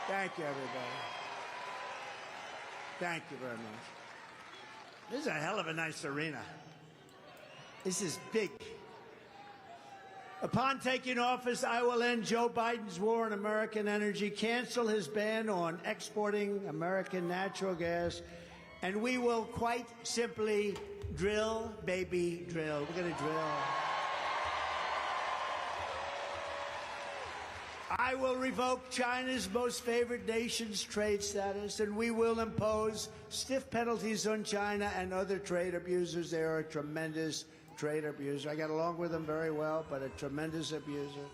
Thank you, everybody. Thank you very much. This is a hell of a nice arena. This is big. Upon taking office, I will end Joe Biden's war on American energy, cancel his ban on exporting American natural gas, and we will quite simply drill, baby, drill. We're going to drill. I will revoke China's most favored nation's trade status, and we will impose stiff penalties on China and other trade abusers. They are a tremendous trade abuser. I got along with them very well, but a tremendous abuser.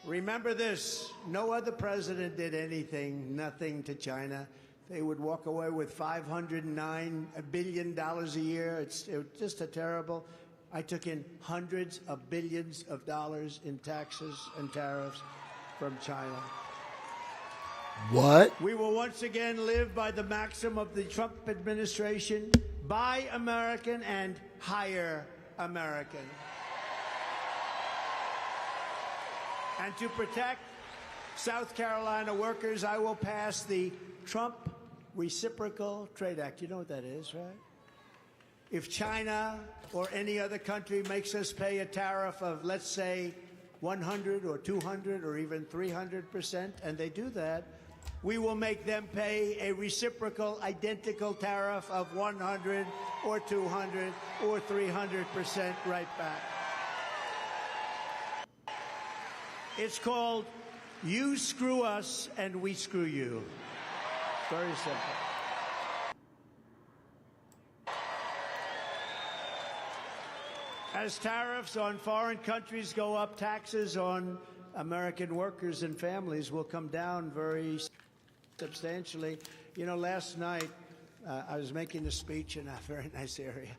Remember this, no other president did anything, nothing to China. They would walk away with $509 billion a year. It's just a terrible. I took in hundreds of billions of dollars in taxes and tariffs from China. What? We will once again live by the maxim of the Trump administration: buy American and hire American. And to protect South Carolina workers, I will pass the Trump Reciprocal Trade Act. You know what that is, right? If China or any other country makes us pay a tariff of, let's say, 100 or 200 or even 300%, and they do that, we will make them pay a reciprocal, identical tariff of 100 or 200 or 300% right back. It's called you screw us and we screw you. Very simple. As tariffs on foreign countries go up, taxes on American workers and families will come down very substantially. You know, last night I was making a speech in a very nice area.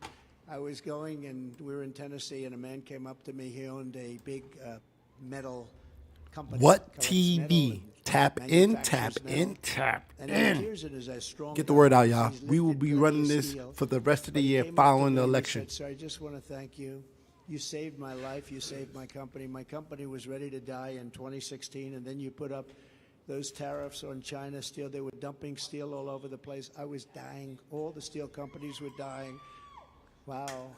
I was going, and we were in Tennessee, and a man came up to me. He owned a big metal company. What TV? Tap in, tap in, tap in. Get the word out, y'all. We will be running this for the rest of the year following the election. Sir, I just want to thank you. You saved my life. You saved my company. My company was ready to die in 2016, and then you put up those tariffs on China steel. They were dumping steel all over the place. I was dying. All the steel companies were dying. Wow.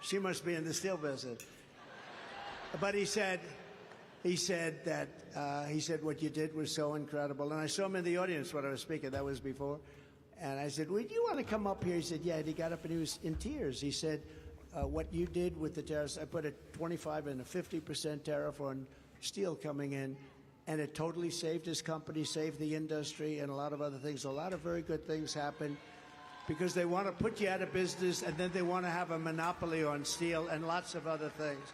She must be in the steel business. But he said what you did was so incredible. And I saw him in the audience when I was speaking. That was before. And I said, would you want to come up here? He said, yeah. And he got up and he was in tears. He said, what you did with the tariffs, I put a 25 and a 50% tariff on steel coming in, and it totally saved his company, saved the industry, and a lot of other things. A lot of very good things happened because they want to put you out of business, and then they want to have a monopoly on steel and lots of other things.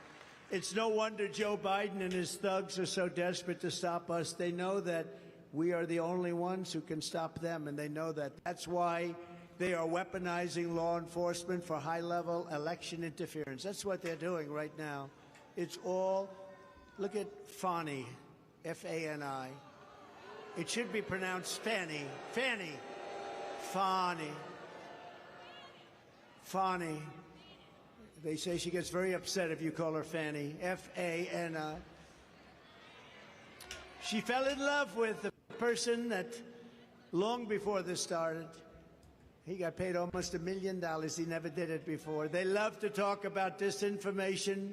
It's no wonder Joe Biden and his thugs are so desperate to stop us. They know that we are the only ones who can stop them, and they know that. That's why they are weaponizing law enforcement for high-level election interference. That's what they're doing right now. It's all, look at Fani, F-A-N-I. It should be pronounced Fanny. Fanny. Fani. Fani. They say she gets very upset if you call her Fanny. F-A-N-I. She fell in love with the person that long before this started. He got paid almost $1 million. He never did it before. They love to talk about disinformation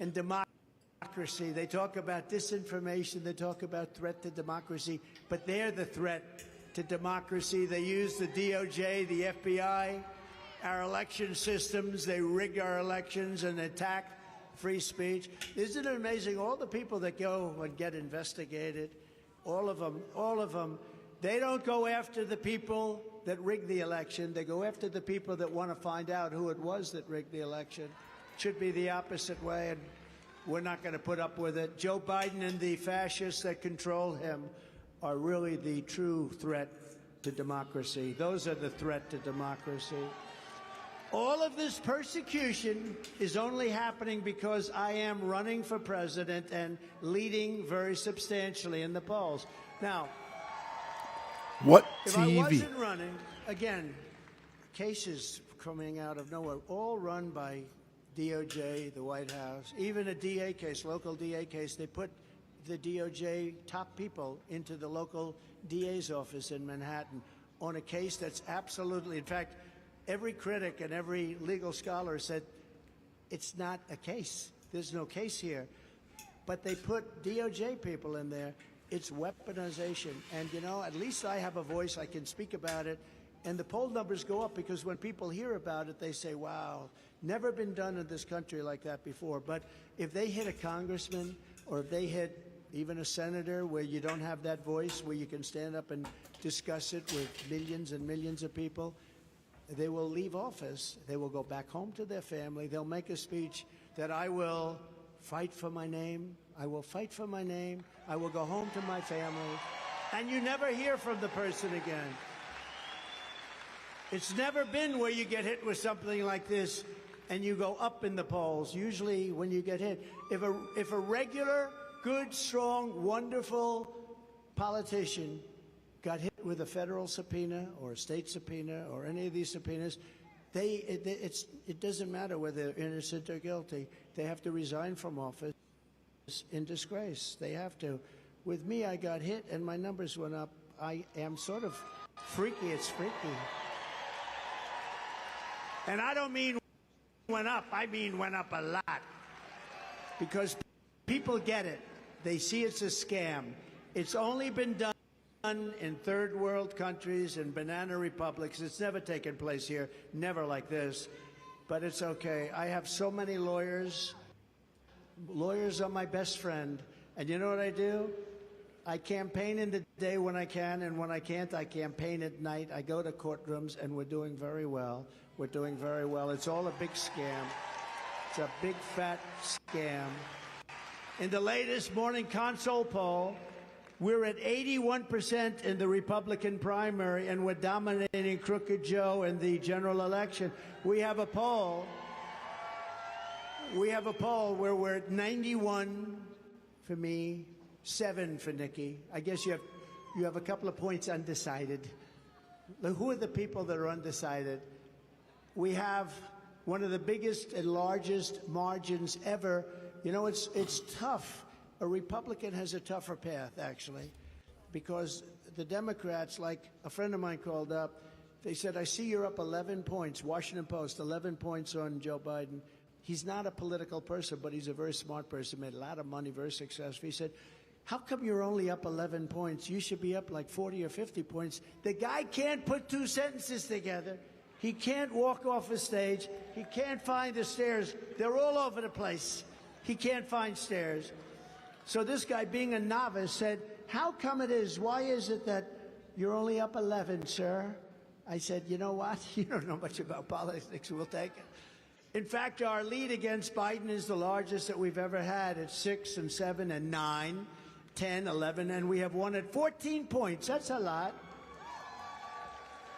and democracy. They talk about disinformation. They talk about threat to democracy. But they're the threat to democracy. They use the DOJ, the FBI, our election systems. They rig our elections and attack free speech. Isn't it amazing? All the people that go and get investigated, all of them, they don't go after the people that rigged the election. They go after the people that want to find out who it was that rigged the election. It should be the opposite way, and we're not going to put up with it. Joe Biden and the fascists that control him are really the true threat to democracy. Those are the threat to democracy. All of this persecution is only happening because I am running for president and leading very substantially in the polls. Now, what if TV? I wasn't running, again, cases coming out of nowhere, all run by DOJ, the White House, even a DA case, local DA case, they put the DOJ top people into the local DA's office in Manhattan on a case that's absolutely, in fact, every critic and every legal scholar said it's not a case. There's no case here. But they put DOJ people in there. It's weaponization. And, you know, at least I have a voice. I can speak about it. And the poll numbers go up because when people hear about it, they say, wow, never been done in this country like that before. But if they hit a congressman or if they hit even a senator where you don't have that voice, where you can stand up and discuss it with millions and millions of people, they will leave office. They will go back home to their family. They'll make a speech that I will fight for my name. I will fight for my name. I will go home to my family. And you never hear from the person again. It's never been where you get hit with something like this and you go up in the polls. Usually when you get hit, if a regular, good, strong, wonderful politician got hit with a federal subpoena or a state subpoena or any of these subpoenas, it doesn't matter whether they're innocent or guilty. They have to resign from office in disgrace. They have to. With me, I got hit and my numbers went up. I am sort of freaky. It's freaky. And I don't mean went up. I mean went up a lot. Because people get it. They see it's a scam. It's only been done in third world countries and banana republics. It's never taken place here. Never like this. But it's okay. I have so many lawyers. Lawyers are my best friend. And you know what I do? I campaign in the day when I can, and when I can't, I campaign at night. I go to courtrooms, and we're doing very well. We're doing very well. It's all a big scam. It's a big, fat scam. In the latest morning console poll, we're at 81% in the Republican primary, and we're dominating Crooked Joe in the general election. We have a poll where we're at 91 for me, 7 for Nikki. I guess you have a couple of points undecided. Who are the people that are undecided? We have one of the biggest and largest margins ever. You know, it's tough. A Republican has a tougher path, actually, because the Democrats, like a friend of mine called up, they said, I see you're up 11 points, Washington Post, 11 points on Joe Biden. He's not a political person, but he's a very smart person, made a lot of money, very successful. He said, how come you're only up 11 points? You should be up like 40 or 50 points. The guy can't put 2 sentences together. He can't walk off a stage. He can't find the stairs. They're all over the place. He can't find stairs. So this guy, being a novice, said, how come it is? Why is it that you're only up 11, sir? I said, you know what? You don't know much about politics. We'll take it. In fact, our lead against Biden is the largest that we've ever had. It's 6 and 7 and 9, 10, 11, and we have won at 14 points. That's a lot.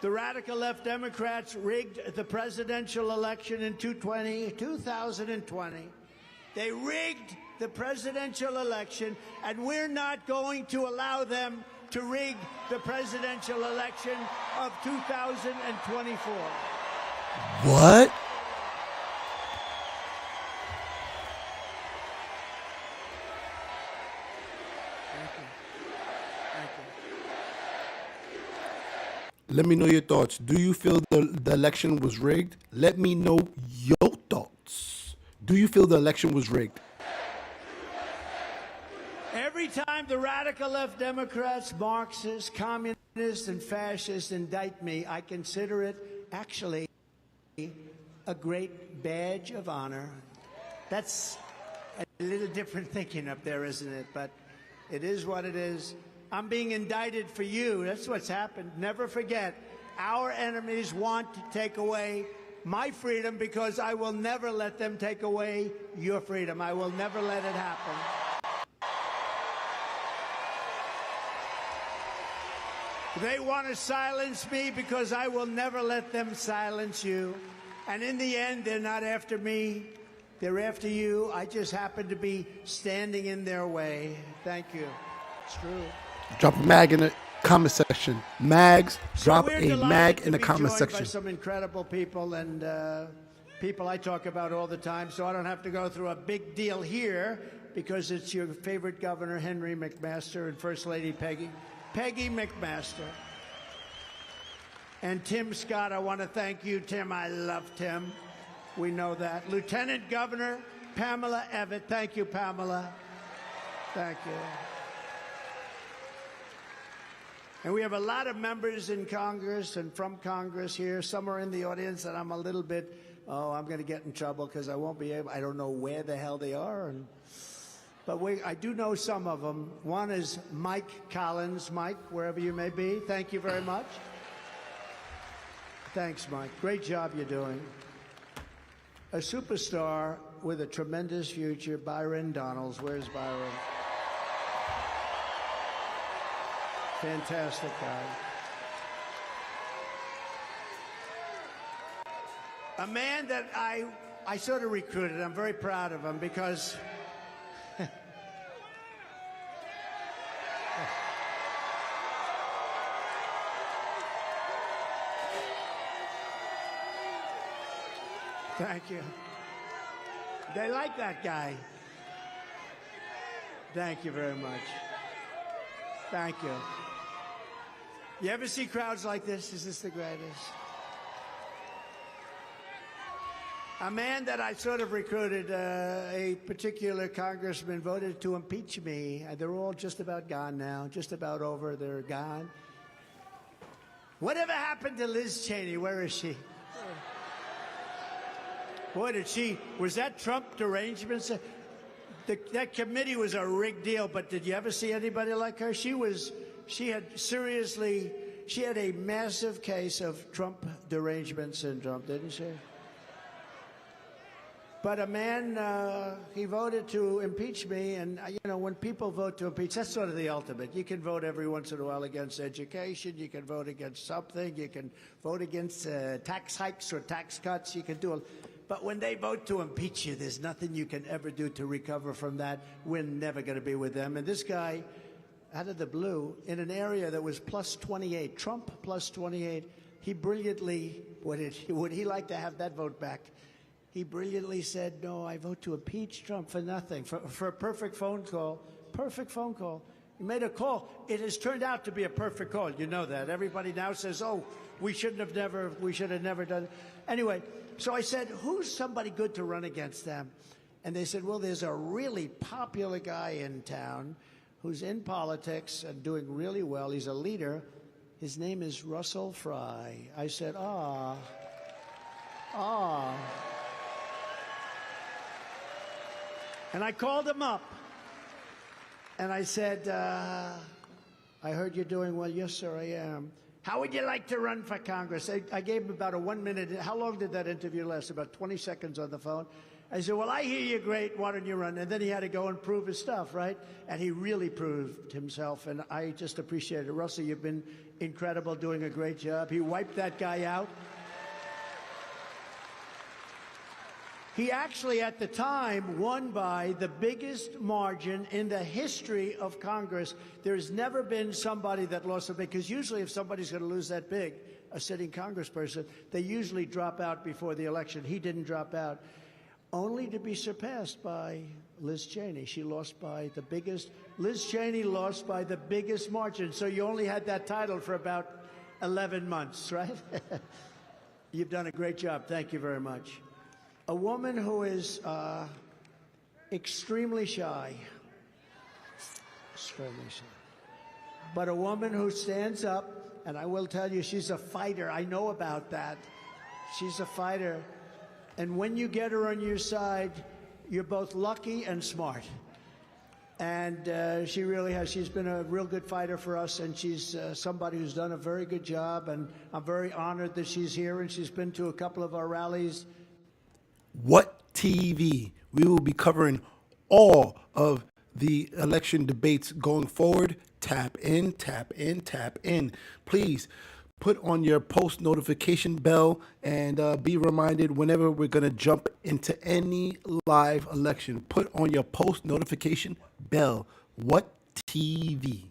The radical left Democrats rigged the presidential election in 2020. They rigged the presidential election, and we're not going to allow them to rig the presidential election of 2024. What? Let me know your thoughts. Do you feel the election was rigged? Let me know your thoughts. Do you feel the election was rigged? Every time the radical left Democrats, Marxists, communists, and fascists indict me, I consider it actually a great badge of honor. That's a little different thinking up there, isn't it? But it is what it is. I'm being indicted for you. That's what's happened. Never forget, our enemies want to take away my freedom because I will never let them take away your freedom. I will never let it happen. They want to silence me because I will never let them silence you. And in the end, they're not after me. They're after you. I just happen to be standing in their way. Thank you. It's true. Drop a mag in the comment section. Mags, drop a mag in the comment section. By some incredible people, and people I talk about all the time, so I don't have to go through a big deal here because it's your favorite governor, Henry McMaster, and First Lady Peggy McMaster. And Tim Scott, I want to thank you, Tim. I love Tim. We know that. Lieutenant Governor Pamela Evett. Thank you, Pamela. Thank you. And we have a lot of members in Congress and from Congress here. Some are in the audience, and I'm a little bit, I'm going to get in trouble because I won't be able, I don't know where the hell they are. But I do know some of them. One is Mike Collins. Mike, wherever you may be, thank you very much. Thanks, Mike. Great job you're doing. A superstar with a tremendous future, Byron Donalds. Where's Byron? Fantastic guy. A man that I sort of recruited. I'm very proud of him because thank you. They like that guy. Thank you very much. Thank you. You ever see crowds like this? Is this the greatest? A man that I sort of recruited, a particular congressman voted to impeach me. They're all just about gone now, just about over. They're gone. Whatever happened to Liz Cheney? Where is she? Boy, was that Trump derangement? That committee was a rigged deal, but did you ever see anybody like her? She had a massive case of Trump derangement syndrome, didn't she? But a man, he voted to impeach me, and you know, when people vote to impeach, that's sort of the ultimate. You can vote every once in a while against education, you can vote against something, you can vote against tax hikes or tax cuts, you can do but when they vote to impeach you, there's nothing you can ever do to recover from that. We're never going to be with them. And this guy, out of the blue, in an area that was plus 28, Trump plus 28, he brilliantly, would he like to have that vote back? He brilliantly said, no, I vote to impeach Trump for nothing, for a perfect phone call. Perfect phone call. He made a call. It has turned out to be a perfect call. You know that. Everybody now says, oh, we should have never done it. Anyway, so I said, who's somebody good to run against them? And they said, well, there's a really popular guy in town who's in politics and doing really well. He's a leader. His name is Russell Fry. I said, ah. And I called him up. And I said, I heard you're doing well. Yes, sir, I am. How would you like to run for Congress? I gave him about a 1 minute. How long did that interview last? About 20 seconds on the phone. I said, well, I hear you're great. Why don't you run? And then he had to go and prove his stuff, right? And he really proved himself. And I just appreciate it. Russell, you've been incredible, doing a great job. He wiped that guy out. He actually, at the time, won by the biggest margin in the history of Congress. There's never been somebody that lost so big, because usually if somebody's going to lose that big, a sitting congressperson, they usually drop out before the election. He didn't drop out, only to be surpassed by Liz Cheney. She lost by the biggest. Liz Cheney lost by the biggest margin. So you only had that title for about 11 months, right? You've done a great job. Thank you very much. A woman who is extremely shy, but a woman who stands up, and I will tell you, she's a fighter. I know about that. She's a fighter. And when you get her on your side, you're both lucky and smart. And she really has. She's been a real good fighter for us, and she's somebody who's done a very good job. And I'm very honored that she's here, and she's been to a couple of our rallies. What TV? We will be covering all of the election debates going forward. Tap in, tap in, tap in. Please put on your post notification bell and be reminded whenever we're going to jump into any live election. Put on your post notification bell. What TV?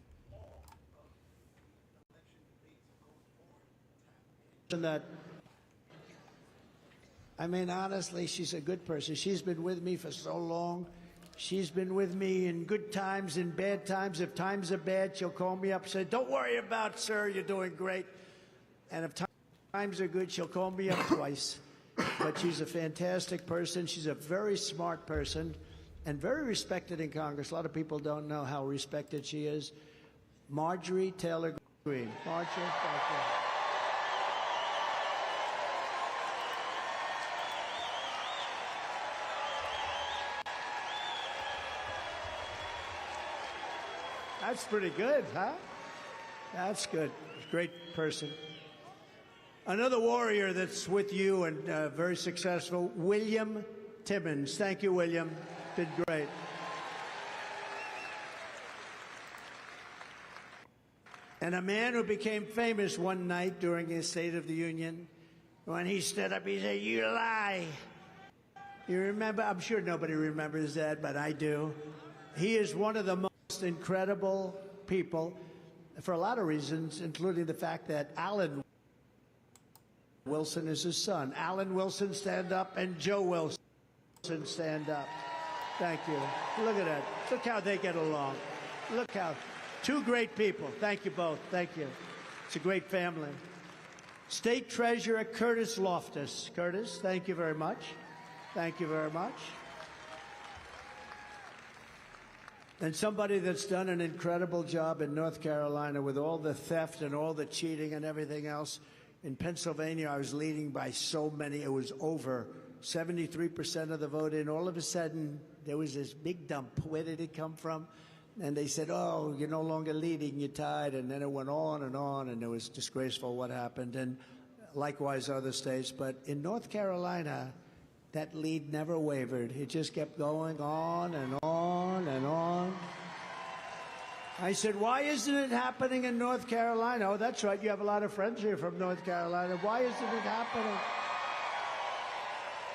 I mean, honestly, she's a good person. She's been with me for so long. She's been with me in good times, in bad times. If times are bad, she'll call me up and say, "Don't worry about it, sir, you're doing great." And if times are good, she'll call me up twice. But she's a fantastic person. She's a very smart person and very respected in Congress. A lot of people don't know how respected she is. Marjorie Taylor Greene. Marjorie, thank you. That's pretty good, huh? That's good. Great person. Another warrior that's with you and very successful, William Timmons. Thank you, William. Did great. And a man who became famous one night during his State of the Union, when he stood up, he said, "You lie." You remember? I'm sure nobody remembers that, but I do. He is one of the most incredible people for a lot of reasons, including the fact that Alan Wilson is his son. Alan Wilson, stand up, and Joe Wilson, stand up. Thank you. Look at that. Look how they get along. Look how, two great people. Thank you both. Thank you. It's a great family. State Treasurer Curtis Loftus. Curtis, thank you very much. Thank you very much. And somebody that's done an incredible job in North Carolina with all the theft and all the cheating and everything else. In Pennsylvania, I was leading by so many. It was over 73% of the vote. And all of a sudden, there was this big dump. Where did it come from? And they said, "Oh, you're no longer leading, you're tied." And then it went on, and it was disgraceful what happened. And likewise, other states. But in North Carolina, that lead never wavered. It just kept going on and on and on. I said, "Why isn't it happening in North Carolina?" "Oh, that's right. You have a lot of friends here from North Carolina. Why isn't it happening?"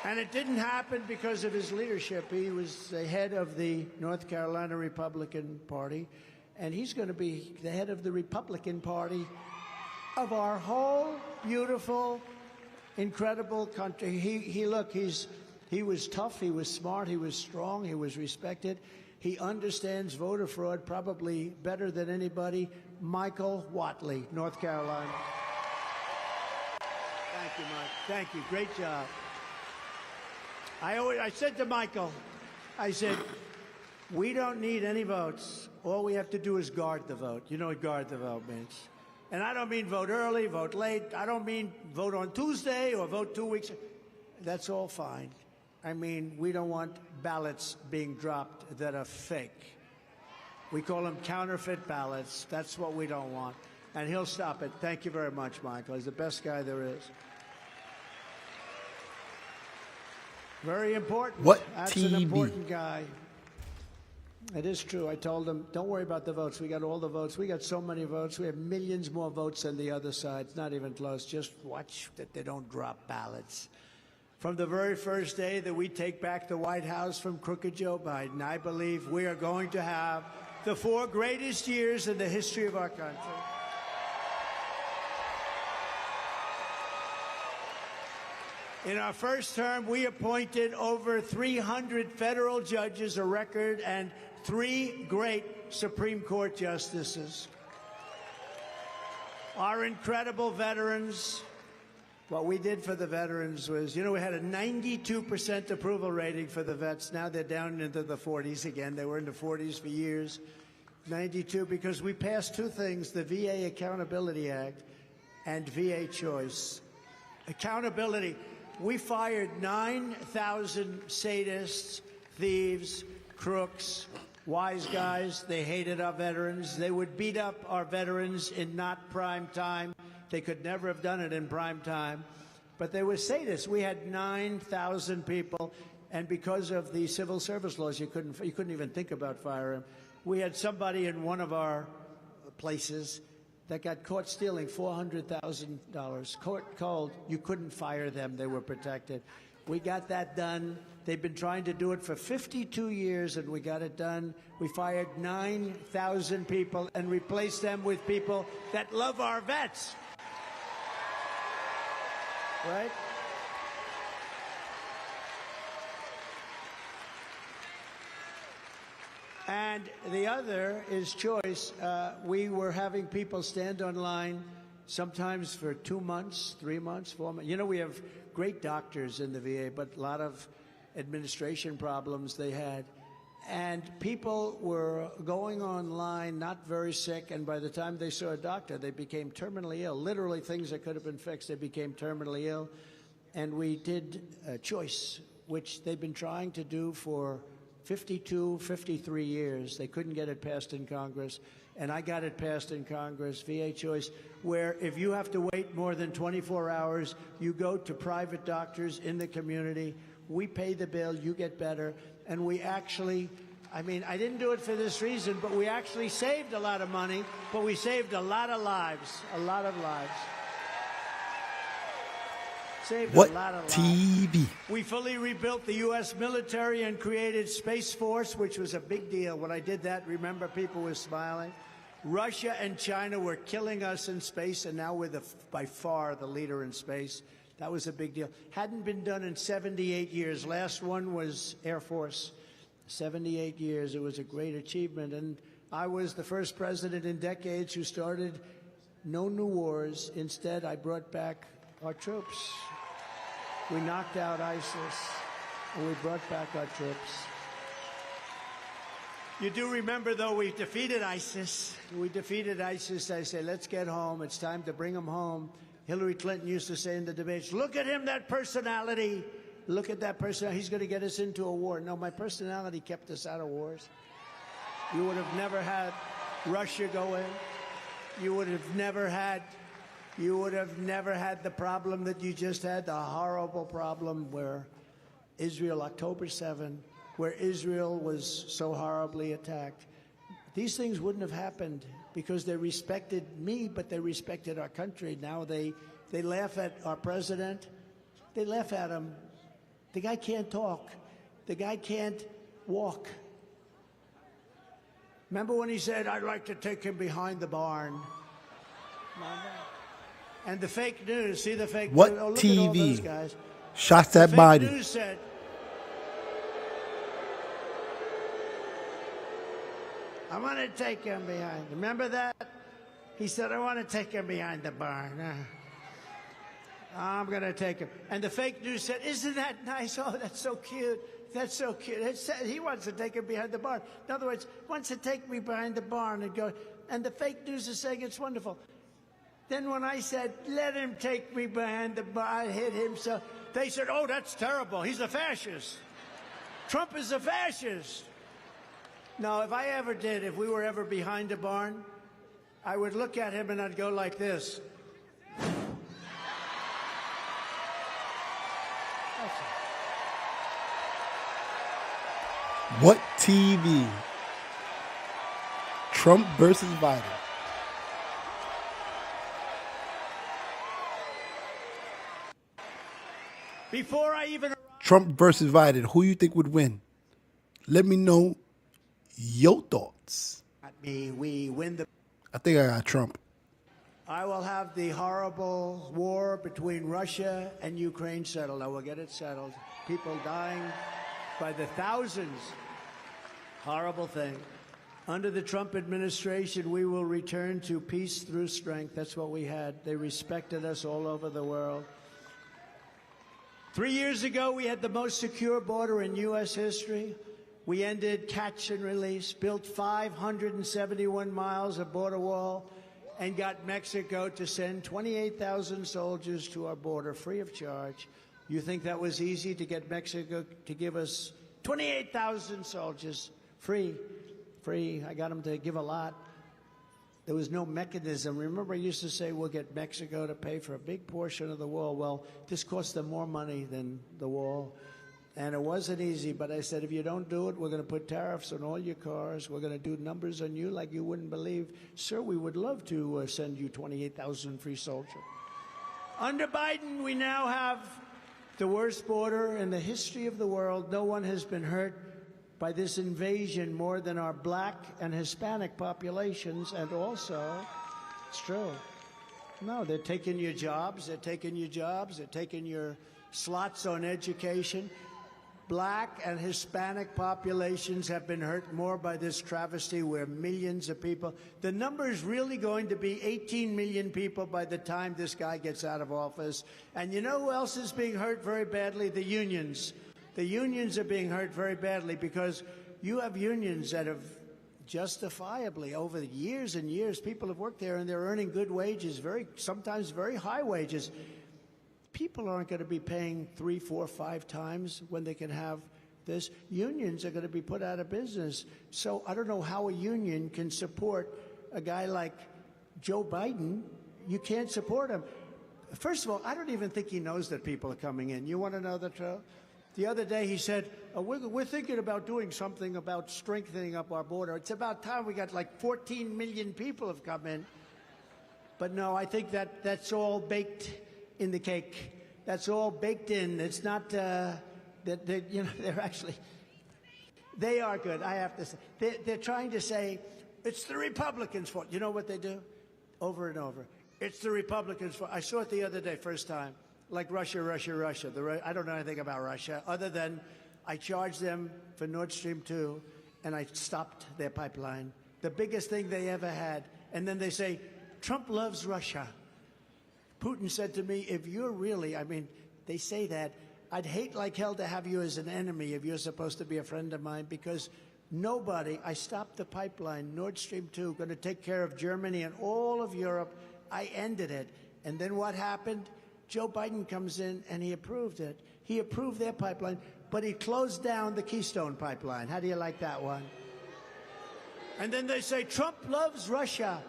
And it didn't happen because of his leadership. He was the head of the North Carolina Republican Party, and he's going to be the head of the Republican Party of our whole beautiful, incredible country. He was tough, he was smart, he was strong, he was respected. He understands voter fraud probably better than anybody. Michael Whatley, North Carolina. Thank you, Mike. Thank you. Great job. I said to Michael, I said, "We don't need any votes. All we have to do is guard the vote." You know what guard the vote means. And I don't mean vote early, vote late. I don't mean vote on Tuesday or vote 2 weeks. That's all fine. I mean, we don't want ballots being dropped that are fake. We call them counterfeit ballots. That's what we don't want. And he'll stop it. Thank you very much, Michael. He's the best guy there is. Very important. What That's TV? an important guy. It is true. I told him, "Don't worry about the votes. We got all the votes. We got so many votes. We have millions more votes than the other side. It's not even close. Just watch that they don't drop ballots." From the very first day that we take back the White House from crooked Joe Biden, I believe we are going to have the 4 greatest years in the history of our country. In our first term, we appointed over 300 federal judges, a record, and 3 great Supreme Court justices. Our incredible veterans, what we did for the veterans was, we had a 92% approval rating for the vets. Now they're down into the 40s again. They were in the 40s for years. 92 because we passed 2 things, the VA Accountability Act and VA Choice. Accountability. We fired 9,000 sadists, thieves, crooks, wise guys. They hated our veterans. They would beat up our veterans in not prime time. They could never have done it in prime time. But they were sadists. We had 9,000 people, and because of the civil service laws, you couldn't even think about firing them. We had somebody in one of our places that got caught stealing $400,000. Court called. You couldn't fire them. They were protected. We got that done. They've been trying to do it for 52 years, and we got it done. We fired 9,000 people and replaced them with people that love our vets. Right? And the other is choice. We were having people stand online sometimes for 2 months, 3 months, 4 months. You know, we have great doctors in the VA, but a lot of administration problems they had. And people were going online, not very sick, and by the time they saw a doctor, they became terminally ill. Literally things that could have been fixed, they became terminally ill. And we did a choice, which they've been trying to do for 52, 53 years. They couldn't get it passed in Congress, and I got it passed in Congress, VA Choice, where if you have to wait more than 24 hours, you go to private doctors in the community. We pay the bill, you get better, and we actually, I mean, I didn't do it for this reason, but we actually saved a lot of money, but we saved a lot of lives, a lot of lives. Saved What a lot of lives. TV? We fully rebuilt the U.S. military and created Space Force, which was a big deal. When I did that, remember, people were smiling. Russia and China were killing us in space, and now we're by far the leader in space. That was a big deal. Hadn't been done in 78 years. Last one was Air Force. 78 years. It was a great achievement. And I was the first president in decades who started no new wars. Instead, I brought back our troops. We knocked out ISIS, and we brought back our troops. You do remember, though, we defeated ISIS. We defeated ISIS. I say, let's get home. It's time to bring them home. Hillary Clinton used to say in the debates, look at him, that personality. Look at that person. He's going to get us into a war. No, my personality kept us out of wars. You would have never had Russia go in. You would have never had the problem that you just had, the horrible problem where Israel, October 7, where Israel was so horribly attacked. These things wouldn't have happened because they respected me, but they respected our country. Now they laugh at our president. They laugh at him. The guy can't talk. The guy can't walk. Remember when he said, I'd like to take him behind the barn? And the fake news, see the fake What news? Oh, look TV? at all those guys. Shots The at fake Biden. news said, I want to take him behind. Remember that? He said, I want to take him behind the barn. I'm going to take him. And the fake news said, isn't that nice? Oh, that's so cute. That's so cute. It said he wants to take him behind the barn. In other words, wants to take me behind the barn and go. And the fake news is saying it's wonderful. Then when I said, let him take me behind the barn, hit him, so they said, oh, that's terrible. He's a fascist. Trump is a fascist. No, if we were ever behind a barn, I would look at him and I'd go like this. What TV? Trump versus Biden. Before I even Trump versus Biden. Who you think would win? Let me know your thoughts. we win the I think I got Trump. I will have the horrible war between Russia and Ukraine settled. I will get it settled. People dying by the thousands. Horrible thing. Under the Trump administration, we will return to peace through strength. That's what we had. They respected us all over the world. 3 years ago, we had the most secure border in U.S. history. We ended catch and release, built 571 miles of border wall, and got Mexico to send 28,000 soldiers to our border free of charge. You think that was easy to get Mexico to give us 28,000 soldiers free? Free. I got them to give a lot. There was no mechanism. Remember, I used to say we'll get Mexico to pay for a big portion of the wall. Well, this cost them more money than the wall. And it wasn't easy, but I said, if you don't do it, we're going to put tariffs on all your cars. We're going to do numbers on you like you wouldn't believe. Sir, we would love to send you 28,000 free soldiers. Under Biden, we now have the worst border in the history of the world. No one has been hurt by this invasion more than our black and Hispanic populations. And also, it's true. No, they're taking your jobs. They're taking your jobs. They're taking your slots on education. Black and Hispanic populations have been hurt more by this travesty where millions of people, the number is really going to be 18 million people by the time this guy gets out of office. And you know who else is being hurt very badly? The unions. The unions are being hurt very badly because you have unions that have justifiably over the years and years, people have worked there and they're earning good wages, sometimes very high wages. People aren't going to be paying 3, 4, 5 times when they can have this. Unions are going to be put out of business. So I don't know how a union can support a guy like Joe Biden. You can't support him. First of all, I don't even think he knows that people are coming in. You want to know the truth? The other day he said, we're thinking about doing something about strengthening up our border. It's about time. We got like 14 million people have come in. But no, I think that's all baked in the cake. That's all baked in. It's not they're actually, they are good. I have to say, they're trying to say it's the Republicans' fault. You know what they do? Over and over. It's the Republicans' fault. I saw it the other day, first time. Like Russia. I don't know anything about Russia other than I charged them for Nord Stream 2 and I stopped their pipeline. The biggest thing they ever had. And then they say, Trump loves Russia. Putin said to me, if you're really, I mean, they say that, I'd hate like hell to have you as an enemy if you're supposed to be a friend of mine, because I stopped the pipeline, Nord Stream 2, going to take care of Germany and all of Europe. I ended it. And then what happened? Joe Biden comes in and he approved it. He approved their pipeline, but he closed down the Keystone pipeline. How do you like that one? And then they say, Trump loves Russia.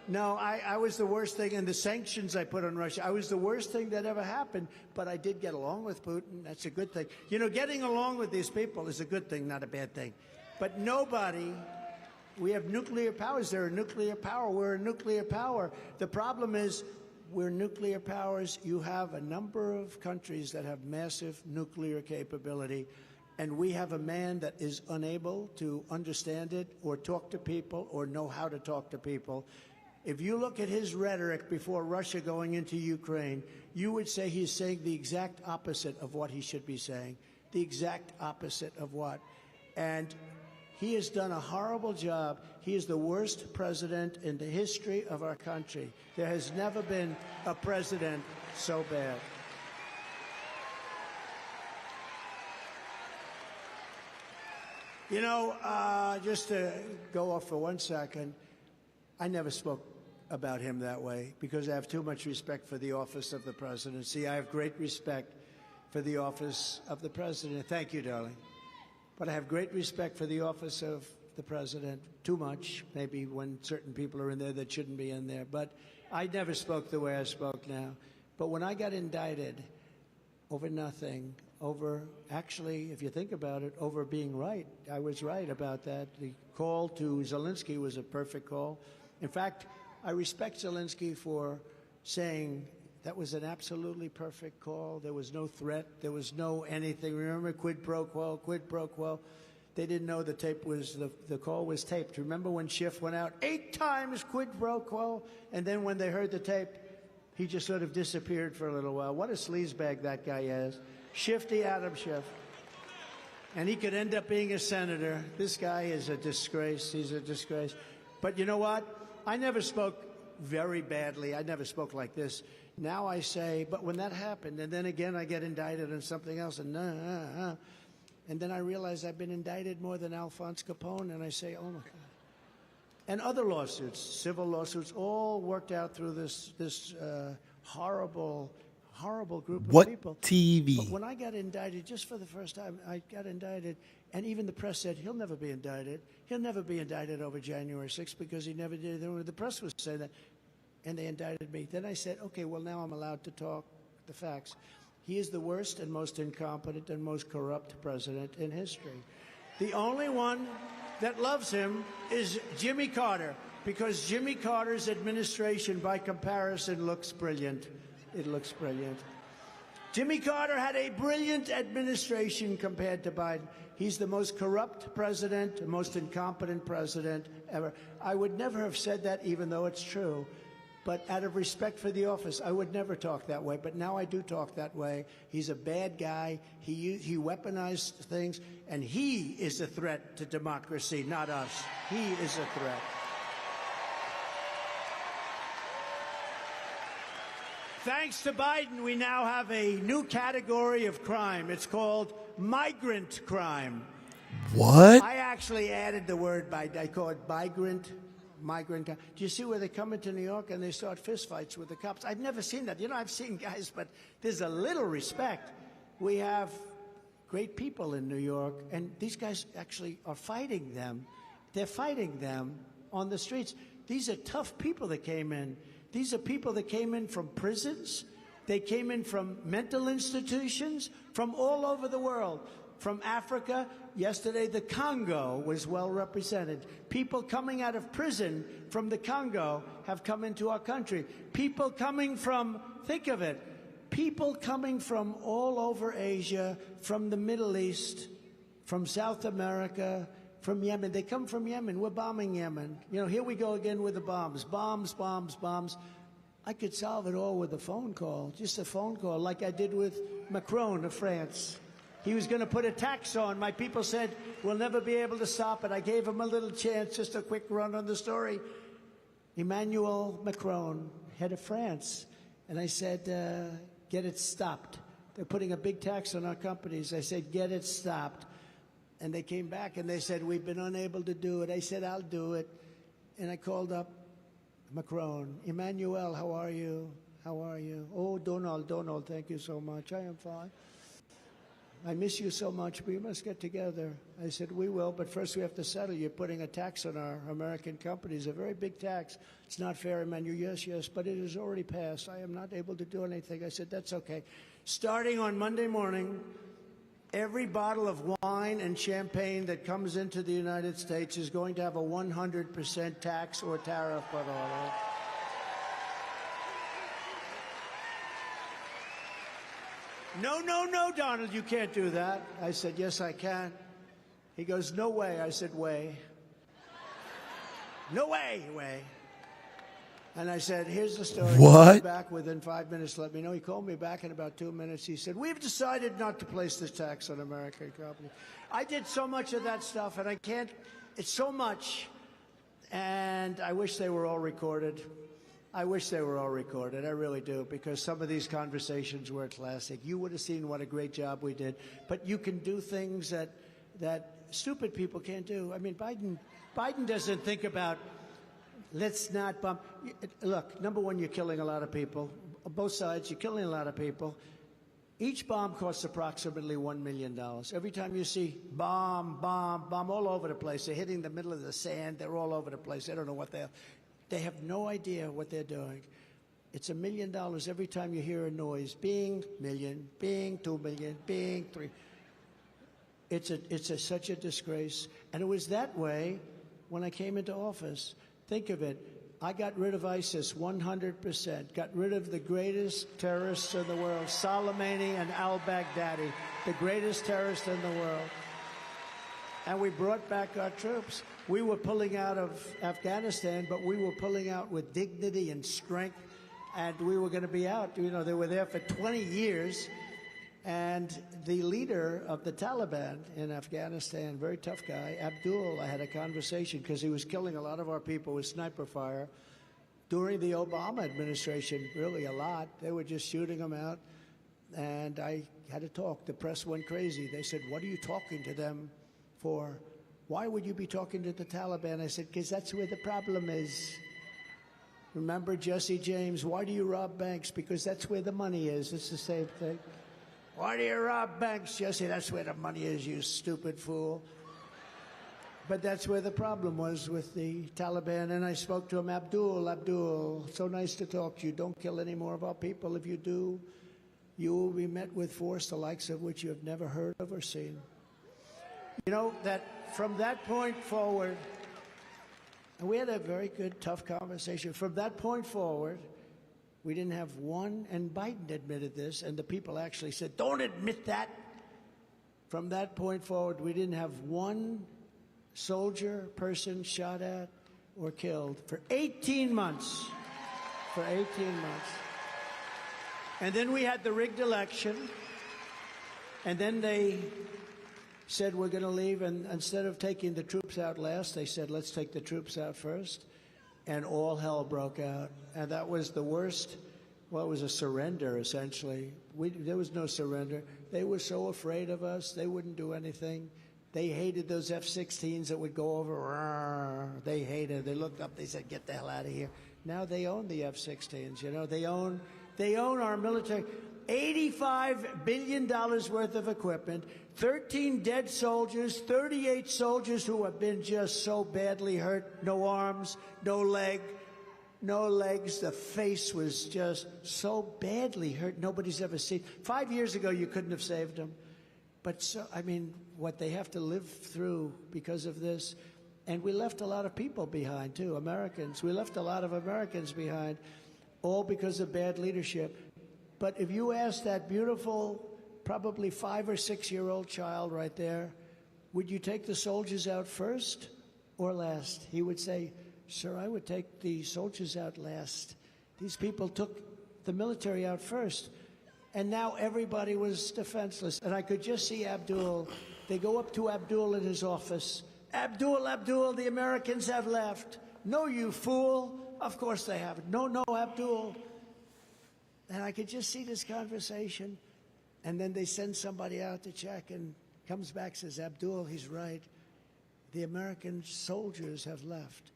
No, I was the worst thing, and the sanctions I put on Russia, I was the worst thing that ever happened, but I did get along with Putin. That's a good thing. You know, getting along with these people is a good thing, not a bad thing. But we have nuclear powers. They're a nuclear power. We're a nuclear power. The problem is we're nuclear powers. You have a number of countries that have massive nuclear capability, and we have a man that is unable to understand it or talk to people or know how to talk to people. If you look at his rhetoric before Russia going into Ukraine, you would say he's saying the exact opposite of what he should be saying, the exact opposite of what. And he has done a horrible job. He is the worst president in the history of our country. There has never been a president so bad. You know, just to go off for 1 second, I never spoke about him that way because I have too much respect for the office of the presidency. I have great respect for the office of the president. Thank you, darling. But I have great respect for the office of the president. Too much, maybe when certain people are in there that shouldn't be in there. But I never spoke the way I spoke now. But when I got indicted over nothing, actually, if you think about it, over being right, I was right about that. The call to Zelensky was a perfect call. In fact, I respect Zelensky for saying that was an absolutely perfect call. There was no threat. There was no anything. Remember, quid pro quo, quid pro quo. They didn't know the tape was, the call was taped. Remember when Schiff went out 8 times quid pro quo? And then when they heard the tape, he just sort of disappeared for a little while. What a sleazebag that guy is. Shifty Adam Schiff. And he could end up being a senator. This guy is a disgrace. He's a disgrace. But you know what? I never spoke very badly. I never spoke like this. Now I say, but when that happened, and then again I get indicted on something else, and and then I realize I've been indicted more than Alphonse Capone, and I say, oh my God. And other lawsuits, civil lawsuits, all worked out through this horrible group of people. What TV? But when I got indicted, just for the first time, I got indicted, and even the press said, he'll never be indicted. He'll never be indicted over January 6th because he never did. The press was saying that, and they indicted me. Then I said, okay, well, now I'm allowed to talk the facts. He is the worst and most incompetent and most corrupt president in history. The only one that loves him is Jimmy Carter, because Jimmy Carter's administration, by comparison, looks brilliant. It looks brilliant. Jimmy Carter had a brilliant administration compared to Biden. He's the most corrupt president, the most incompetent president ever. I would never have said that, even though it's true. But out of respect for the office, I would never talk that way. But now I do talk that way. He's a bad guy. He weaponized things, and he is a threat to democracy, not us. He is a threat. Thanks to Biden, we now have a new category of crime. It's called migrant crime. What? I actually added the word, I call it migrant. Do you see where they come into New York and they start fistfights with the cops? I've never seen that. You know, I've seen guys, but there's a little respect. We have great people in New York, and these guys actually are fighting them. They're fighting them on the streets. These are tough people that came in. These are people that came in from prisons. They came in from mental institutions, from all over the world. From Africa, yesterday the Congo was well represented. People coming out of prison from the Congo have come into our country. People coming from, think of it, people coming from all over Asia, from the Middle East, from South America, from Yemen. They come from Yemen. We're bombing Yemen. You know, here we go again with the bombs. Bombs, bombs, bombs. I could solve it all with a phone call, just a phone call, like I did with Macron of France. He was going to put a tax on. My people said, we'll never be able to stop it. I gave him a little chance, just a quick run on the story. Emmanuel Macron, head of France. And I said, get it stopped. They're putting a big tax on our companies. I said, get it stopped. And they came back and they said, we've been unable to do it. I said, I'll do it. And I called up Macron. Emmanuel, how are you? How are you? Oh, Donald, thank you so much. I am fine. I miss you so much. We must get together. I said, we will, but first we have to settle. You're putting a tax on our American companies, a very big tax. It's not fair, Emmanuel. Yes, but it has already passed. I am not able to do anything. I said, that's okay. Starting on Monday morning, every bottle of wine and champagne that comes into the United States is going to have a 100% tax or tariff put on it. No, Donald, you can't do that. I said, yes, I can. He goes, no way. I said, way. No way. And I said, here's the story. What? Call me back within 5 minutes, let me know. He called me back in about 2 minutes. He said, we've decided not to place this tax on American companies. I did so much of that stuff, and I can't, it's so much, and I wish they were all recorded. I wish they were all recorded. I really do, because some of these conversations were classic. You would have seen what a great job we did. But you can do things that stupid people can't do. I mean, Biden doesn't think about, let's not bomb. Look, number one, you're killing a lot of people. On both sides, you're killing a lot of people. Each bomb costs approximately $1 million. Every time you see bomb all over the place, they're hitting the middle of the sand. They're all over the place. They don't know what they're. They have no idea what they're doing. It's $1 million every time you hear a noise. Bing, million. Bing, 2 million. Bing, 3. It's such a disgrace. And it was that way when I came into office. Think of it. I got rid of ISIS 100%. Got rid of the greatest terrorists in the world, Soleimani and al-Baghdadi, the greatest terrorists in the world. And we brought back our troops. We were pulling out of Afghanistan, but we were pulling out with dignity and strength, and we were going to be out. You know, they were there for 20 years, and the leader of the Taliban in Afghanistan, very tough guy, Abdul, I had a conversation because he was killing a lot of our people with sniper fire. During the Obama administration, really a lot. They were just shooting them out, and I had to talk. The press went crazy. They said, what are you talking to them for? Why would you be talking to the Taliban? I said, because that's where the problem is. Remember Jesse James, why do you rob banks? Because that's where the money is. It's the same thing. Why do you rob banks, Jesse? That's where the money is, you stupid fool. But that's where the problem was with the Taliban. And I spoke to him, Abdul, so nice to talk to you. Don't kill any more of our people. If you do, you will be met with force the likes of which you have never heard of or seen. You know, that from that point forward, and we had a very good, tough conversation. From that point forward, we didn't have one, and Biden admitted this, and the people actually said, don't admit that. From that point forward, we didn't have one soldier, person shot at or killed for 18 months. For 18 months. And then we had the rigged election. And then they said, we're going to leave. And instead of taking the troops out last, they said, let's take the troops out first. And all hell broke out. And that was the worst. Well, it was a surrender, essentially. There was no surrender. They were so afraid of us, they wouldn't do anything. They hated those F-16s that would go over. They hated it. They looked up, they said, get the hell out of here. Now they own the F-16s, you know. They own our military. $85 billion worth of equipment, 13 dead soldiers, 38 soldiers who have been just so badly hurt, no arms, no legs. The face was just so badly hurt. Nobody's ever seen. 5 years ago, you couldn't have saved them. But, so, I mean, what they have to live through because of this. And we left a lot of people behind, too, Americans. We left a lot of Americans behind, all because of bad leadership. But if you ask that beautiful, probably 5 or 6 year old child right there, would you take the soldiers out first or last? He would say, sir, I would take the soldiers out last. These people took the military out first. And now everybody was defenseless. And I could just see Abdul. They go up to Abdul in his office. Abdul, the Americans have left. No, you fool. Of course they haven't. No, Abdul. And I could just see this conversation. And then they send somebody out to check and comes back, says, Abdul, he's right. The American soldiers have left.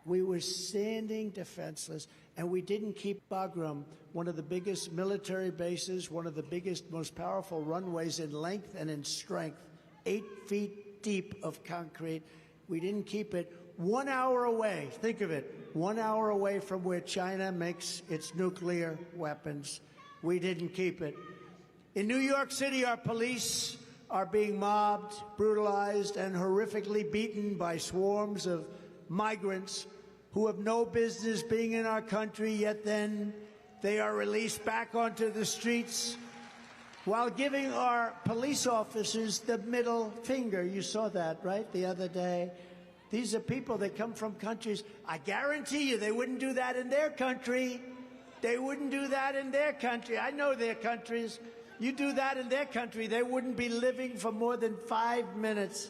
We were standing defenseless, and we didn't keep Bagram, one of the biggest military bases, one of the biggest, most powerful runways in length and in strength, 8 feet deep of concrete. We didn't keep it 1 hour away. Think of it, 1 hour away from where China makes its nuclear weapons. We didn't keep it. In New York City, our police are being mobbed, brutalized, and horrifically beaten by swarms of migrants who have no business being in our country, yet then they are released back onto the streets while giving our police officers the middle finger. You saw that, right, the other day? These are people that come from countries. I guarantee you they wouldn't do that in their country. They wouldn't do that in their country. I know their countries. You do that in their country, they wouldn't be living for more than 5 minutes.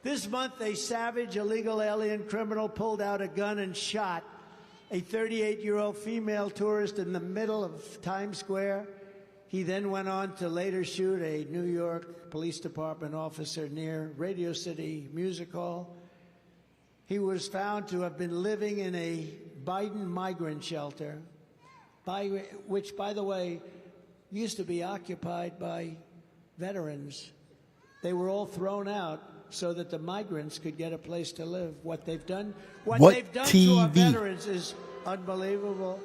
This month, a savage illegal alien criminal pulled out a gun and shot a 38-year-old female tourist in the middle of Times Square. He then went on to later shoot a New York Police Department officer near Radio City Music Hall. He was found to have been living in a Biden migrant shelter, which, by the way, used to be occupied by veterans. They were all thrown out so that the migrants could get a place to live. What they've done to our veterans is unbelievable.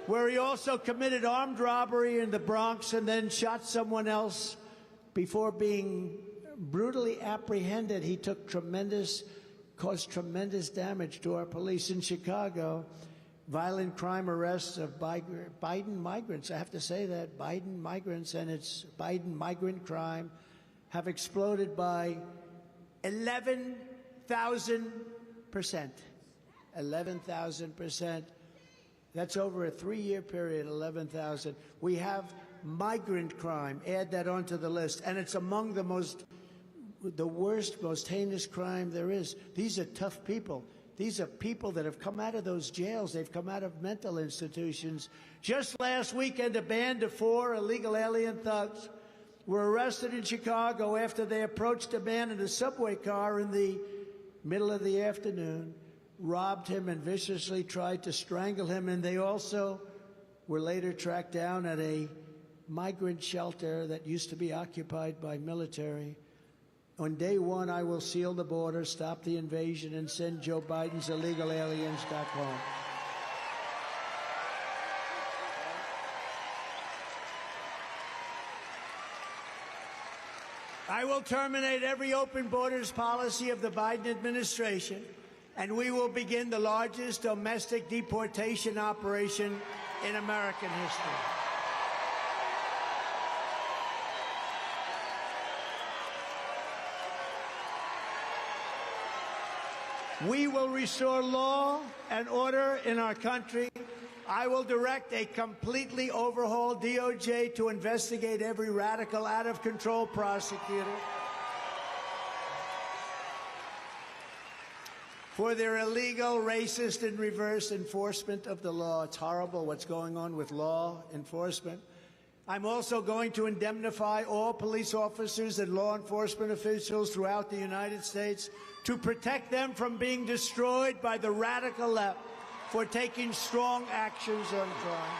Where he also committed armed robbery in the Bronx and then shot someone else before being brutally apprehended. He caused tremendous damage to our police. In Chicago, violent crime arrests of Biden migrants, I have to say that, Biden migrants and its Biden migrant crime have exploded by 11,000%. 11,000%. That's over a 3-year period, 11,000. We have migrant crime. Add that onto the list. And it's among the worst, most heinous crime there is. These are tough people. These are people that have come out of those jails. They've come out of mental institutions. Just last weekend, a band of 4 illegal alien thugs were arrested in Chicago after they approached a man in a subway car in the middle of the afternoon, robbed him and viciously tried to strangle him. And they also were later tracked down at a migrant shelter that used to be occupied by military. On day one, I will seal the border, stop the invasion, and send Joe Biden's illegal aliens back home. I will terminate every open borders policy of the Biden administration, and we will begin the largest domestic deportation operation in American history. We will restore law and order in our country. I will direct a completely overhauled DOJ to investigate every radical, out-of-control prosecutor for their illegal, racist, and reverse enforcement of the law. It's horrible what's going on with law enforcement. I'm also going to indemnify all police officers and law enforcement officials throughout the United States to protect them from being destroyed by the radical left for taking strong actions on crime.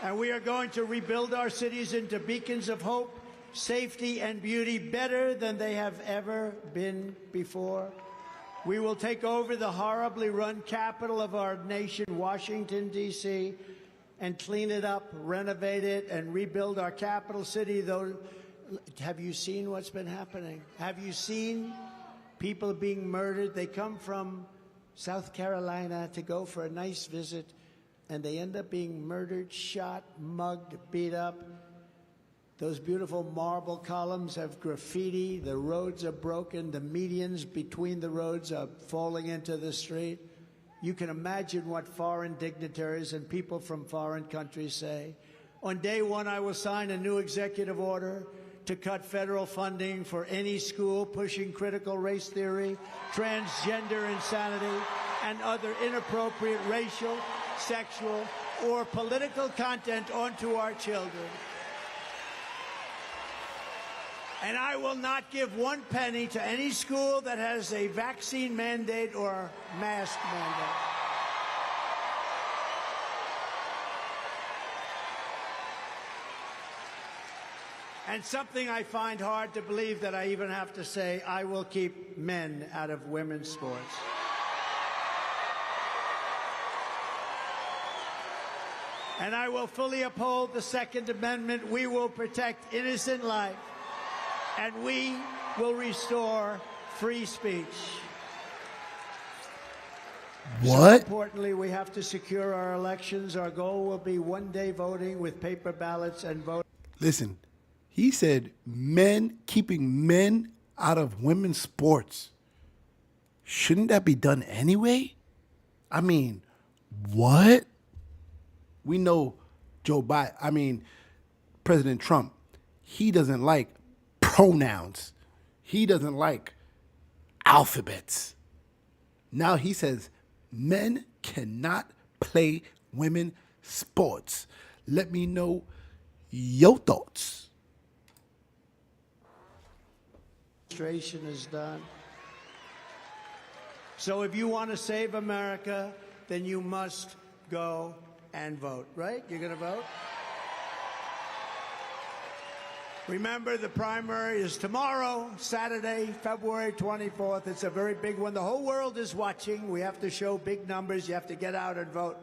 And we are going to rebuild our cities into beacons of hope, safety, and beauty better than they have ever been before. We will take over the horribly run capital of our nation, Washington, D.C., and clean it up, renovate it, and rebuild our capital city. Though, have you seen what's been happening? Have you seen people being murdered? They come from South Carolina to go for a nice visit, and they end up being murdered, shot, mugged, beat up. Those beautiful marble columns have graffiti. The roads are broken. The medians between the roads are falling into the street. You can imagine what foreign dignitaries and people from foreign countries say. On day one, I will sign a new executive order to cut federal funding for any school pushing critical race theory, transgender insanity, and other inappropriate racial, sexual, or political content onto our children. And I will not give one penny to any school that has a vaccine mandate or mask mandate. And something I find hard to believe that I even have to say, I will keep men out of women's sports. And I will fully uphold the Second Amendment. We will protect innocent life. And we will restore free speech. What? So importantly, we have to secure our elections. Our goal will be one-day voting with paper ballots and voting. Listen, he said keeping men out of women's sports. Shouldn't that be done anyway? I mean, what? We know President Trump, he doesn't like pronouns. He doesn't like alphabets. Now he says men cannot play women sports. Let me know your thoughts. Administration is done. So if you want to save America, then you must go and vote, right? You're going to vote? Remember, the primary is tomorrow, Saturday, February 24th. It's a very big one. The whole world is watching. We have to show big numbers. You have to get out and vote.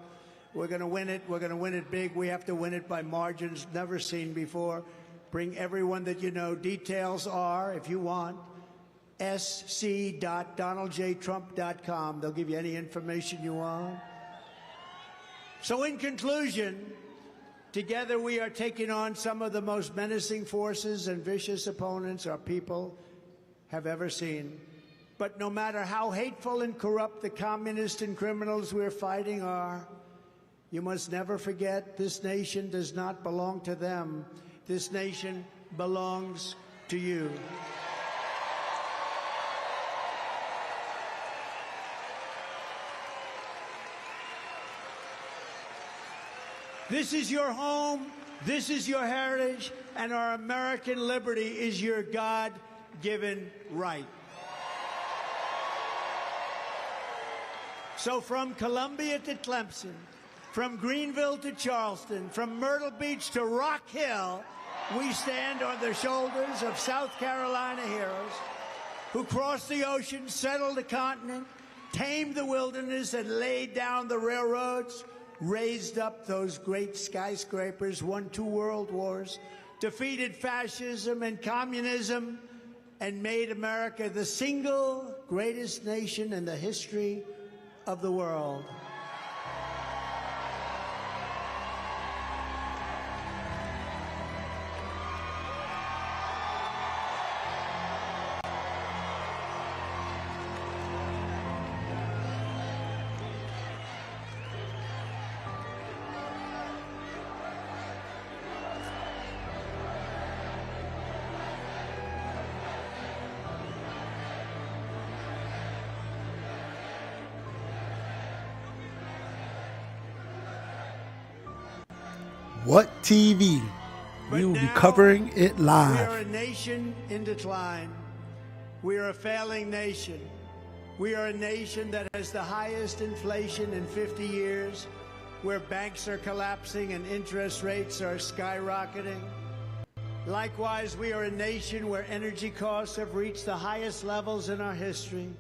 We're going to win it. We're going to win it big. We have to win it by margins never seen before. Bring everyone that you know. Details are, if you want, sc.donaldjtrump.com. They'll give you any information you want. So in conclusion, together we are taking on some of the most menacing forces and vicious opponents our people have ever seen. But no matter how hateful and corrupt the communists and criminals we're fighting are, you must never forget this nation does not belong to them. This nation belongs to you. This is your home, this is your heritage, and our American liberty is your God-given right. So from Columbia to Clemson, from Greenville to Charleston, from Myrtle Beach to Rock Hill, we stand on the shoulders of South Carolina heroes who crossed the ocean, settled the continent, tamed the wilderness, and laid down the railroads, raised up those great skyscrapers, won 2 world wars, defeated fascism and communism, and made America the single greatest nation in the history of the world. What TV? We will be now, covering it We are live. a nation in decline. We are a failing nation. We are a nation that has the highest inflation in 50 years, where banks are collapsing and interest rates are skyrocketing. Likewise, we are a nation where energy costs have reached the highest levels in our history.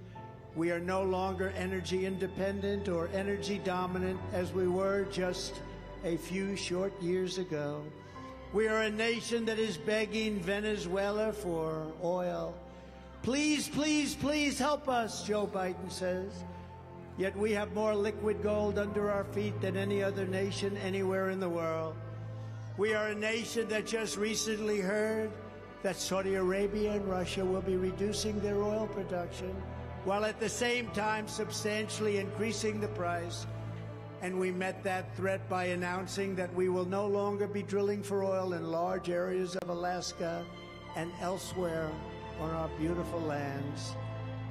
We are no longer energy independent or energy dominant as we were just a few short years ago. We are a nation that is begging Venezuela for oil. Please, please, please help us, Joe Biden says. Yet we have more liquid gold under our feet than any other nation anywhere in the world. We are a nation that just recently heard that Saudi Arabia and Russia will be reducing their oil production, while at the same time substantially increasing the price. And we met that threat by announcing that we will no longer be drilling for oil in large areas of Alaska and elsewhere on our beautiful lands.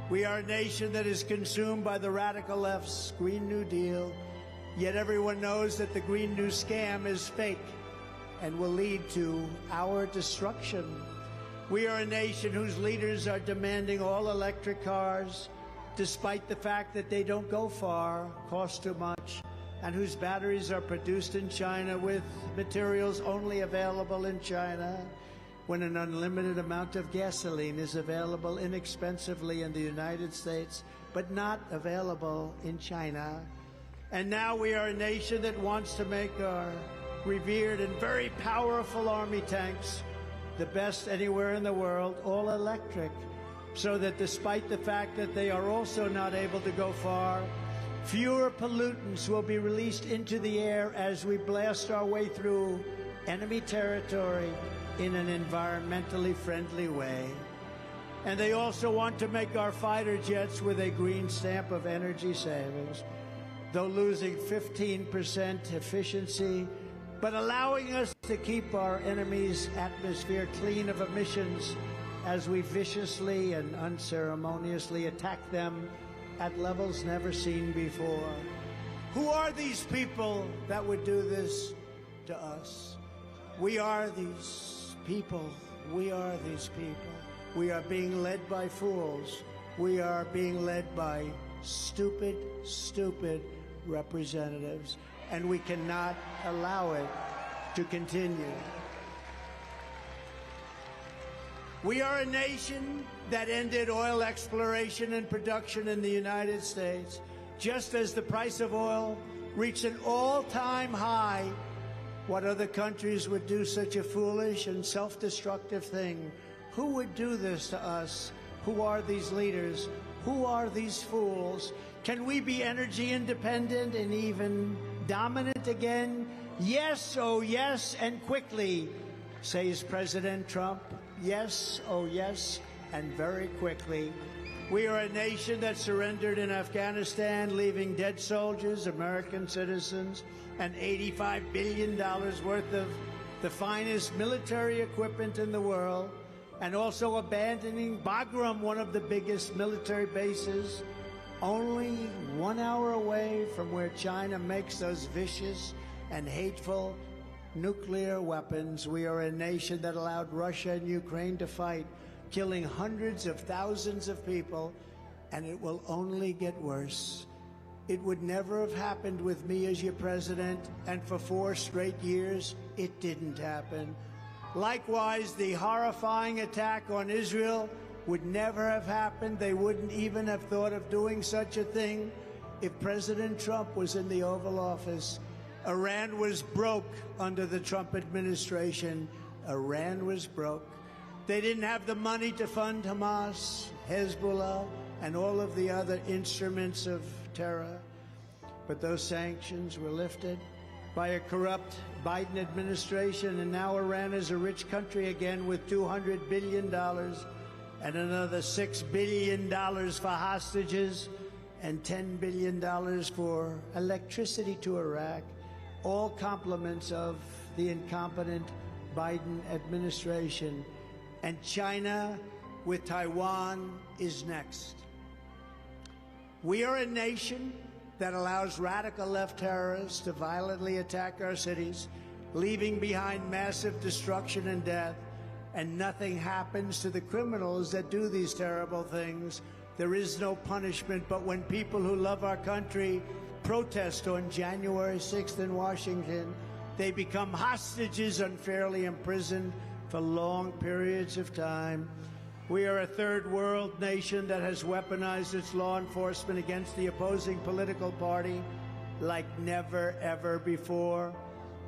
We are a nation that is consumed by the radical left's Green New Deal, yet everyone knows that the Green New Scam is fake and will lead to our destruction. We are a nation whose leaders are demanding all electric cars, despite the fact that they don't go far, cost too much, and whose batteries are produced in China with materials only available in China, when an unlimited amount of gasoline is available inexpensively in the United States, but not available in China. And now we are a nation that wants to make our revered and very powerful Army tanks the best anywhere in the world, all electric, so that despite the fact that they are also not able to go far, fewer pollutants will be released into the air as we blast our way through enemy territory in an environmentally friendly way. And they also want to make our fighter jets with a green stamp of energy savings, though losing 15% efficiency, but allowing us to keep our enemy's atmosphere clean of emissions as we viciously and unceremoniously attack them at levels never seen before. Who are these people that would do this to us? We are these people. We are these people. We are being led by fools. We are being led by stupid, stupid representatives, and we cannot allow it to continue. We are a nation that ended oil exploration and production in the United States just as the price of oil reached an all-time high. What other countries would do such a foolish and self-destructive thing? Who would do this to us? Who are these leaders? Who are these fools? Can we be energy independent and even dominant again? Yes, oh yes, and quickly, says President Trump. Yes, oh yes, and very quickly. We are a nation that surrendered in Afghanistan, leaving dead soldiers, American citizens, and $85 billion worth of the finest military equipment in the world, and also abandoning Bagram, one of the biggest military bases, only 1 hour away from where China makes those vicious and hateful nuclear weapons. We are a nation that allowed Russia and Ukraine to fight, killing hundreds of thousands of people, and it will only get worse. It would never have happened with me as your president, and for 4 straight years, it didn't happen. Likewise, the horrifying attack on Israel would never have happened. They wouldn't even have thought of doing such a thing if President Trump was in the Oval Office. Iran was broke under the Trump administration. Iran was broke. They didn't have the money to fund Hamas, Hezbollah, and all of the other instruments of terror. But those sanctions were lifted by a corrupt Biden administration, and now Iran is a rich country again with $200 billion and another $6 billion for hostages and $10 billion for electricity to Iraq, all compliments of the incompetent Biden administration. And China with Taiwan is next. We are a nation that allows radical left terrorists to violently attack our cities, leaving behind massive destruction and death. And nothing happens to the criminals that do these terrible things. There is no punishment, but when people who love our country protest on January 6th in Washington, they become hostages unfairly imprisoned for long periods of time. We are a third world nation that has weaponized its law enforcement against the opposing political party like never, ever before.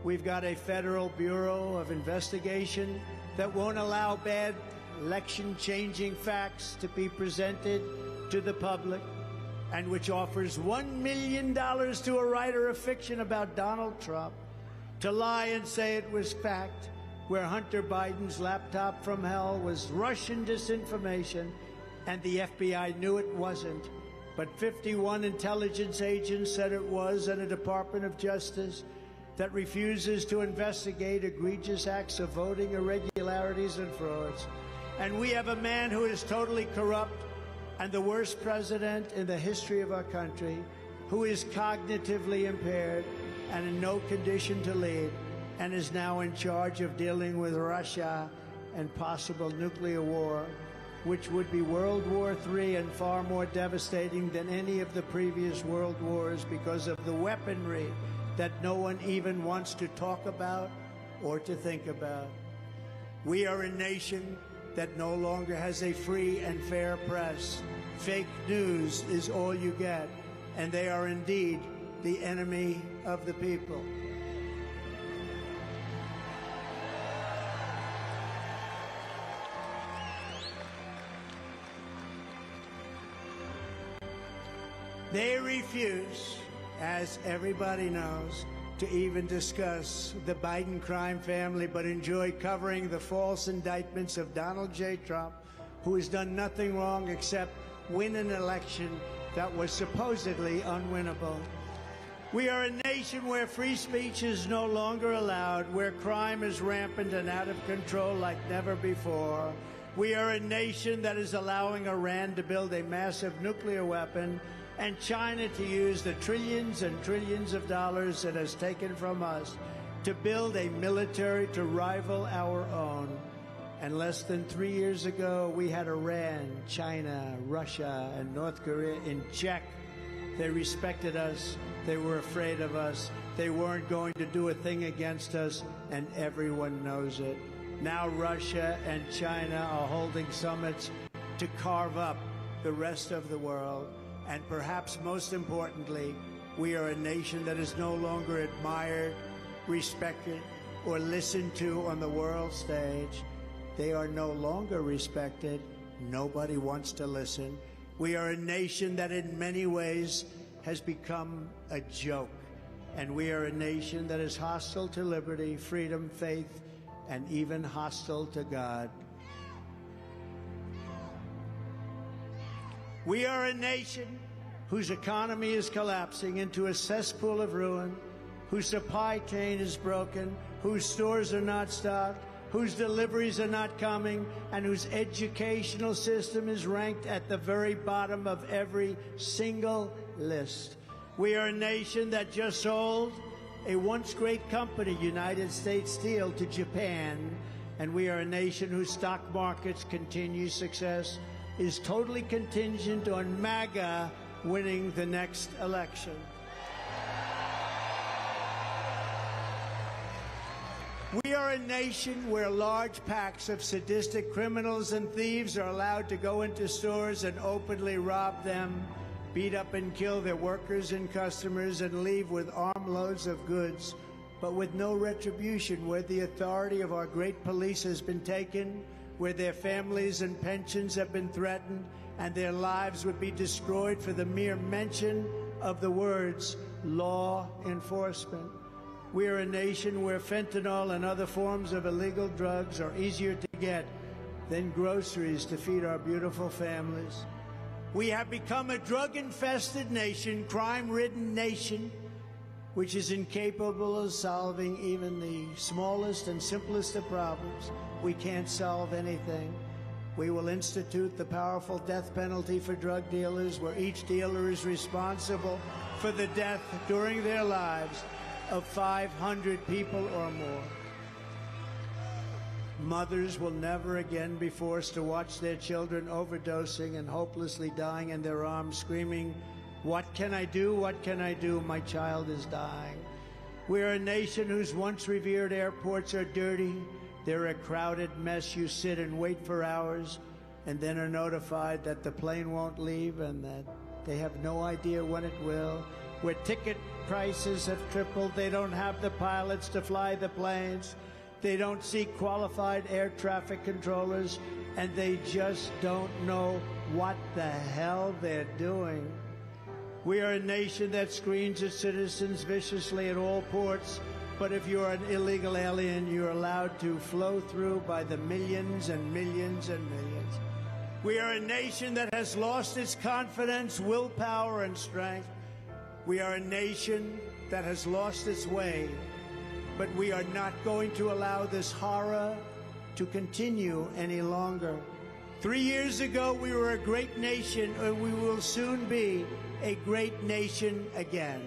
We've got a Federal Bureau of Investigation that won't allow bad election-changing facts to be presented to the public, and which offers $1 million to a writer of fiction about Donald Trump to lie and say it was fact, where Hunter Biden's laptop from hell was Russian disinformation, and the FBI knew it wasn't, but 51 intelligence agents said it was, and a Department of Justice that refuses to investigate egregious acts of voting irregularities and frauds. And we have a man who is totally corrupt and the worst president in the history of our country, who is cognitively impaired and in no condition to lead, and is now in charge of dealing with Russia and possible nuclear war, which would be World War III and far more devastating than any of the previous world wars because of the weaponry that no one even wants to talk about or to think about. We are a nation that no longer has a free and fair press. Fake news is all you get, and they are indeed the enemy of the people. They refuse, as everybody knows, to even discuss the Biden crime family, but enjoy covering the false indictments of Donald J. Trump, who has done nothing wrong except win an election that was supposedly unwinnable. We are a nation where free speech is no longer allowed, where crime is rampant and out of control like never before. We are a nation that is allowing Iran to build a massive nuclear weapon and China to use the trillions and trillions of dollars it has taken from us to build a military to rival our own. And less than 3 years ago, we had Iran, China, Russia, and North Korea in check. They respected us. They were afraid of us. They weren't going to do a thing against us, and everyone knows it. Now Russia and China are holding summits to carve up the rest of the world. And perhaps most importantly, we are a nation that is no longer admired, respected, or listened to on the world stage. They are no longer respected. Nobody wants to listen. We are a nation that in many ways has become a joke. And we are a nation that is hostile to liberty, freedom, faith, and even hostile to God. We are a nation whose economy is collapsing into a cesspool of ruin, whose supply chain is broken, whose stores are not stocked, whose deliveries are not coming, and whose educational system is ranked at the very bottom of every single list. We are a nation that just sold a once great company, United States Steel, to Japan, and we are a nation whose stock market's continued success is totally contingent on MAGA winning the next election. We are a nation where large packs of sadistic criminals and thieves are allowed to go into stores and openly rob them, beat up and kill their workers and customers, and leave with armloads of goods, but with no retribution, where the authority of our great police has been taken, where their families and pensions have been threatened, and their lives would be destroyed for the mere mention of the words law enforcement. We are a nation where fentanyl and other forms of illegal drugs are easier to get than groceries to feed our beautiful families. We have become a drug-infested nation, crime-ridden nation, which is incapable of solving even the smallest and simplest of problems. We can't solve anything. We will institute the powerful death penalty for drug dealers, where each dealer is responsible for the death during their lives. of 500 people or more. Mothers will never again be forced to watch their children overdosing and hopelessly dying in their arms, screaming, "What can I do? What can I do? My child is dying." We are a nation whose once revered airports are dirty. They're a crowded mess. You sit and wait for hours and then are notified that the plane won't leave and that they have no idea when it will. Where ticket prices have tripled, they don't have the pilots to fly the planes. They don't seek qualified air traffic controllers, and they just don't know what the hell they're doing. We are a nation that screens its citizens viciously at all ports, but if you're an illegal alien, you're allowed to flow through by the millions and millions and millions. We are a nation that has lost its confidence, willpower, and strength. We are a nation that has lost its way. But we are not going to allow this horror to continue any longer. 3 years ago, we were a great nation, and we will soon be a great nation again.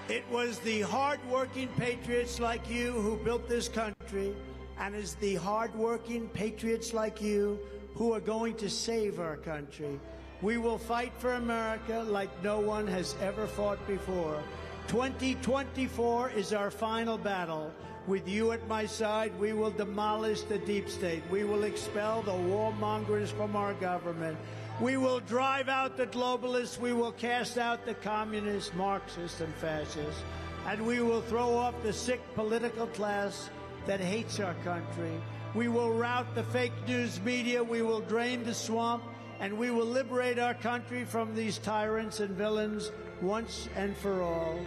It was the hard-working patriots like you who built this country, and it's the hard-working patriots like you who are going to save our country. We will fight for America like no one has ever fought before. 2024 is our final battle. With you at my side, we will demolish the deep state. We will expel the warmongers from our government. We will drive out the globalists. We will cast out the communists, Marxists, and fascists. And we will throw off the sick political class that hates our country. We will rout the fake news media. We will drain the swamp. And we will liberate our country from these tyrants and villains once and for all.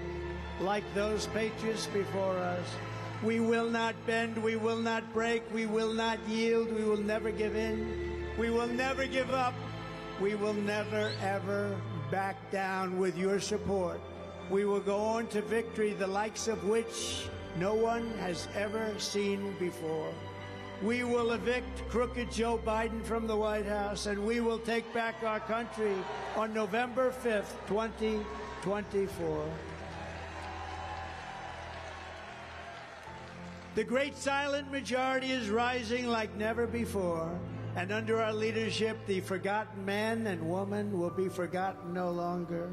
Like those patriots before us, we will not bend, we will not break, we will not yield, we will never give in, we will never give up, we will never, ever back down with your support. We will go on to victory, the likes of which no one has ever seen before. We will evict crooked Joe Biden from the White House, and we will take back our country on November 5th, 2024. The great silent majority is rising like never before, and under our leadership, the forgotten man and woman will be forgotten no longer.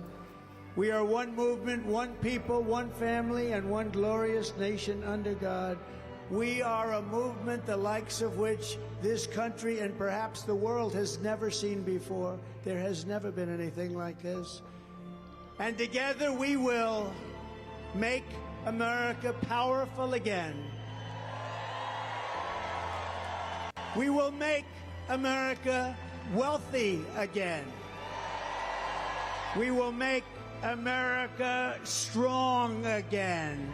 We are one movement, one people, one family, and one glorious nation under God. We are a movement the likes of which this country and perhaps the world has never seen before. There has never been anything like this. And together we will make America powerful again. We will make America wealthy again. We will make America strong again.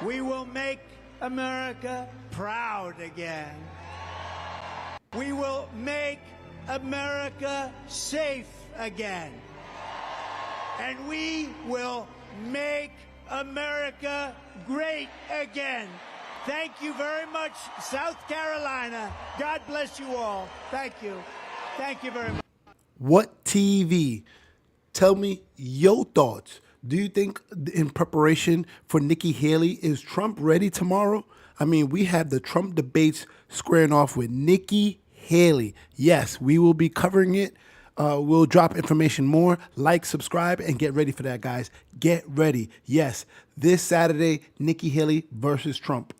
We will make America proud again. We will make America safe again. And we will make America great again. Thank you very much, South Carolina. God bless you all. Thank you. Thank you very much. What TV? Tell me your thoughts. Do you think in preparation for Nikki Haley, is Trump ready tomorrow? I mean, we have the Trump debates squaring off with Nikki Haley. Yes, we will be covering it. We'll drop information more. Like, subscribe, and get ready for that, guys. Get ready. Yes, this Saturday, Nikki Haley versus Trump.